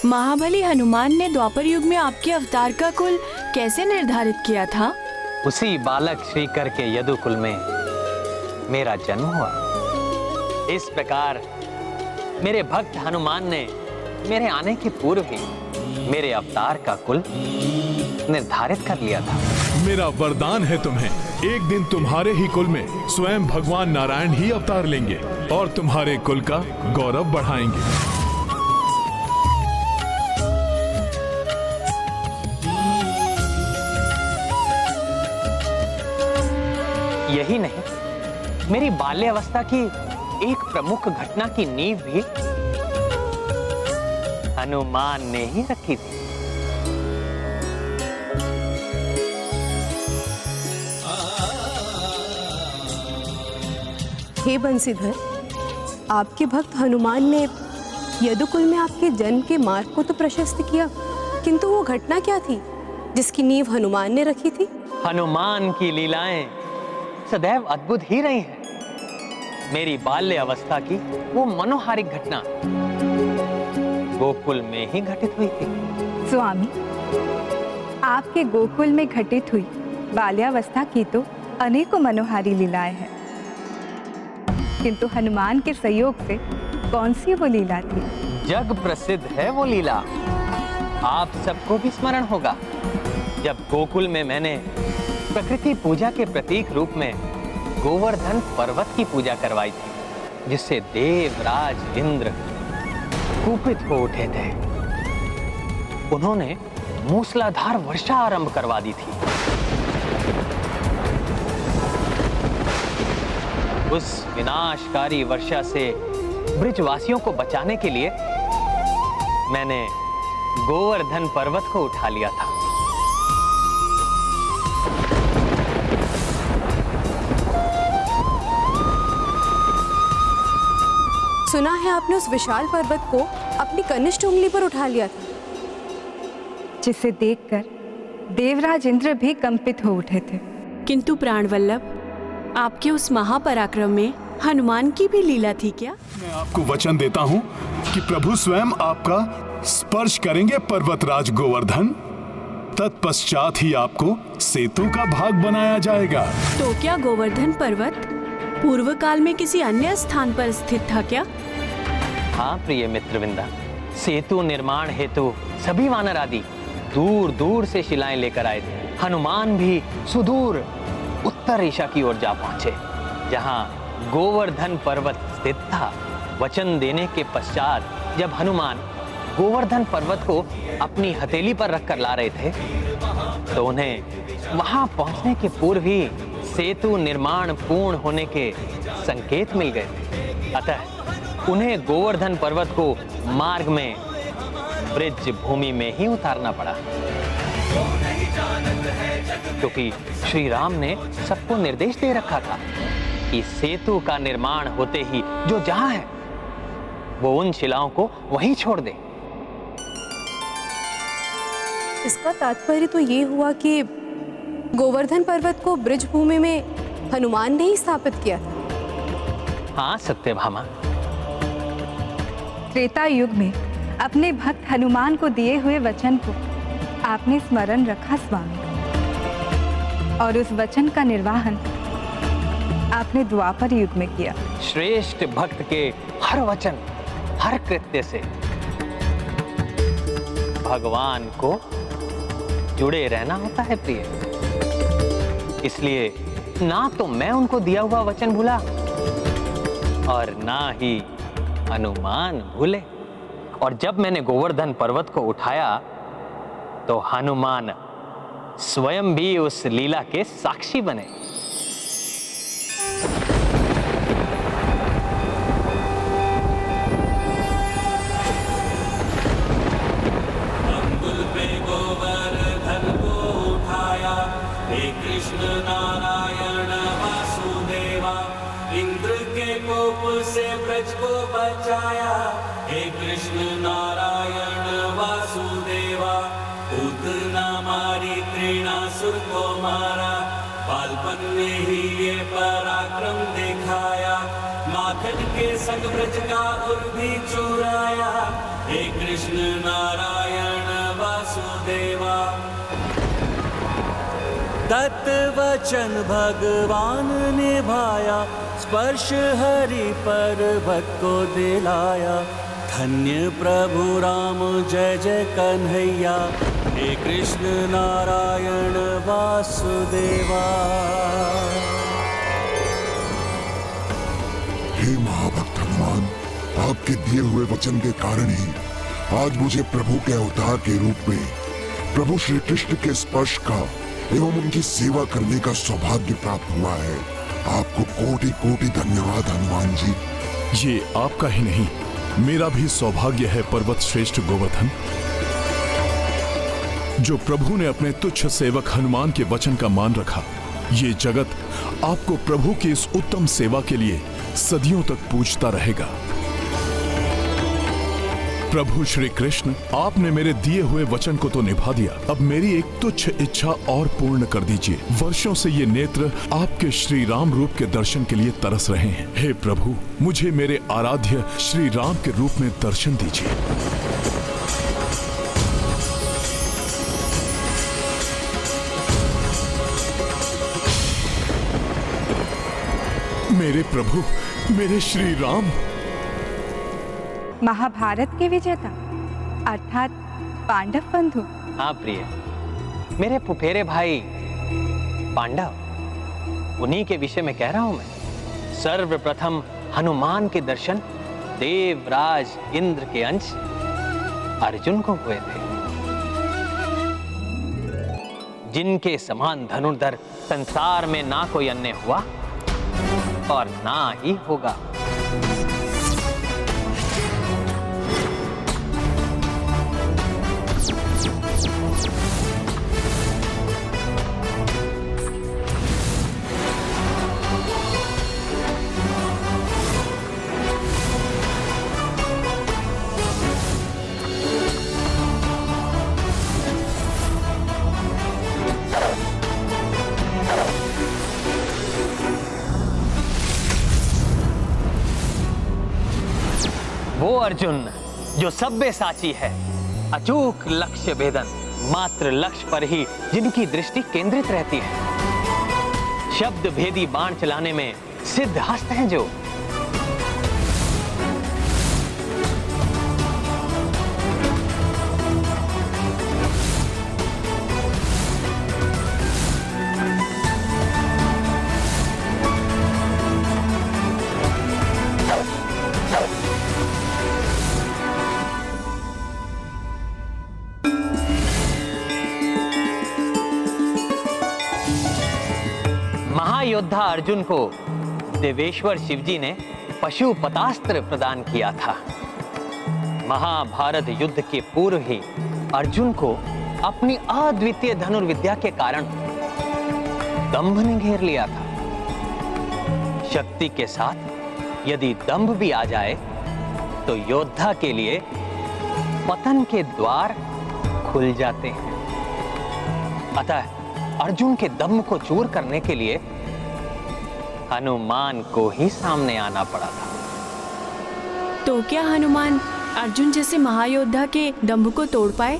महाबली हनुमान ने द्वापर युग में आपके अवतार का कुल कैसे निर्धारित किया था? उसी बालक श्रीकर के यदुकुल में मेरा जन्म हुआ। इस प्रकार मेरे भक्त हनुमान ने मेरे आने के पूर्व ही मेरे अवतार का कुल निर्धारित कर लिया था। मेरा वरदान है तुम्हें, एक दिन तुम्हारे ही कुल में स्वयं भगवान नारायण ही अवतार लेंगे और तुम्हारे कुल का गौरव बढ़ाएंगे। यही नहीं, मेरी बाल्यावस्था की एक प्रमुख घटना की नींव भी हनुमान ने ही रखी थी। हे बंसीधर, आपके भक्त हनुमान ने यदुकुल में आपके जन्म के मार्ग को तो प्रशस्त किया, किंतु वो घटना क्या थी जिसकी नींव हनुमान ने रखी थी? हनुमान की लीलाएं सदैव अद्भुत ही रही हैं। मेरी बाल्य अवस्था की वो मनोहारिक घटना गोकुल में ही घटित हुई थी। स्वामी, आपके गोकुल में घटित हुई बाल्यावस्था की तो अनेकों मनोहारी लीलाएं हैं, किंतु हनुमान के सहयोग से कौन सी वो लीला थी? जग प्रसिद्ध है वो लीला, आप सबको भी स्मरण होगा। जब गोकुल में मैंने प्रकृति पूजा के प्रतीक रूप में गोवर्धन पर्वत की पूजा करवाई थी, जिससे देवराज इंद्र कुपित हो उठे थे। उन्होंने मूसलाधार वर्षा आरंभ करवा दी थी। उस विनाशकारी वर्षा से ब्रिजवासियों को बचाने के लिए मैंने गोवर्धन पर्वत को उठा लिया था। सुना है आपने उस विशाल पर्वत को अपनी कनिष्ठ उंगली पर उठा लिया था, जिसे देखकर देवराज इंद्र भी कंपित हो उठे थे। किंतु प्राणवल्लभ, आपके उस महापराक्रम में हनुमान की भी लीला थी क्या? मैं आपको वचन देता हूँ कि प्रभु स्वयं आपका स्पर्श करेंगे पर्वतराज गोवर्धन, तत्पश्चात ही आपको सेतु का भाग बनाया जाएगा। तो क्या गोवर्धन पर्वत पूर्व काल में किसी अन्य स्थान पर स्थित था क्या? हाँ प्रिय मित्रविंदा, सेतु निर्माण हेतु सभी वानर आदि दूर दूर से शिलाएं लेकर आए थे। हनुमान भी सुदूर उत्तर दिशा की ओर जा पहुंचे, जहां गोवर्धन पर्वत स्थित था। वचन देने के पश्चात जब हनुमान गोवर्धन पर्वत को अपनी हथेली पर रखकर ला रहे थे, तो उन्हें वहां पहुंचने के पूर्व ही सेतु निर्माण पूर्ण होने के संकेत मिल गए थे। अतः उन्हें गोवर्धन पर्वत को मार्ग में ब्रिज भूमि में ही उतारना पड़ा, क्योंकि श्री राम ने सबको निर्देश दे रखा था कि सेतु का निर्माण होते ही जो जहां है वो उन शिलाओं को वहीं छोड़ दे। इसका तात्पर्य तो ये हुआ कि गोवर्धन पर्वत को ब्रिज भूमि में हनुमान ने ही स्थापित किया था। हाँ सत्यभामा, त्रेता युग में अपने भक्त हनुमान को दिए हुए वचन को आपने स्मरण रखा स्वामी, और उस वचन का निर्वाहन आपने द्वापर युग में किया। श्रेष्ठ भक्त के हर वचन हर कृत्य से भगवान को जुड़े रहना होता है प्रिय। इसलिए ना तो मैं उनको दिया हुआ वचन भूला और ना ही हनुमान भूले। और जब मैंने गोवर्धन पर्वत को उठाया तो हनुमान स्वयं भी उस लीला के साक्षी बने। हे कृष्ण नारायण वासुदेवा, पूतना मारी त्रिणासुर को मारा, बालपन में ही ये पराक्रम दिखाया, माखन के संग ब्रज का उर्वी चुराया। हे कृष्ण नारायण तत्वचन भगवान निभाया, स्पर्श हरि पर्वत को दिलाया। धन्य प्रभु राम जय जय कन्हैया, हे कृष्ण नारायण वासुदेवा। हे महाभक्त हनुमान, आपके दिए हुए वचन के कारण ही आज मुझे प्रभु के अवतार के रूप में प्रभु श्री कृष्ण के स्पर्श का एवं उनकी सेवा करने का सौभाग्य प्राप्त हुआ है। आपको कोटि कोटि धन्यवाद हनुमान जी। ये आपका ही नहीं, मेरा भी सौभाग्य है पर्वत श्रेष्ठ गोवर्धन। जो प्रभु ने अपने तुच्छ सेवक हनुमान के वचन का मान रखा, ये जगत आपको प्रभु की इस उत्तम सेवा के लिए सदियों तक पूजता रहेगा। प्रभु श्री कृष्ण, आपने मेरे दिए हुए वचन को तो निभा दिया, अब मेरी एक तुच्छ इच्छा और पूर्ण कर दीजिए। वर्षों से ये नेत्र आपके श्री राम रूप के दर्शन के लिए तरस रहे हैं। हे प्रभु, मुझे मेरे आराध्य श्री राम के रूप में दर्शन दीजिए। मेरे प्रभु, मेरे श्री राम। महाभारत के विजेता अर्थात पांडव बंधु। हाँ प्रिय, मेरे फुफेरे भाई पांडव, उन्हीं के विषय में कह रहा हूं मैं। सर्वप्रथम हनुमान के दर्शन देवराज इंद्र के अंश अर्जुन को हुए थे, जिनके समान धनुर्धर संसार में ना कोई अन्य हुआ और ना ही होगा। वो अर्जुन जो सब्यसाची है, अचूक लक्ष्य भेदन, मात्र लक्ष्य पर ही जिनकी दृष्टि केंद्रित रहती है, शब्द भेदी बाण चलाने में सिद्ध हस्त हैं जो। महायोद्धा अर्जुन को देवेश्वर शिवजी ने पशुपतास्त्र प्रदान किया था। महाभारत युद्ध के पूर्व ही अर्जुन को अपनी अद्वितीय धनुर्विद्या के कारण दंभ ने घेर लिया था। शक्ति के साथ यदि दंभ भी आ जाए तो योद्धा के लिए पतन के द्वार खुल जाते हैं। अतः अर्जुन के दम्भ को चूर करने के लिए हनुमान को ही सामने आना पड़ा था। तो क्या हनुमान अर्जुन जैसे महायोद्धा के दंभ को तोड़ पाए?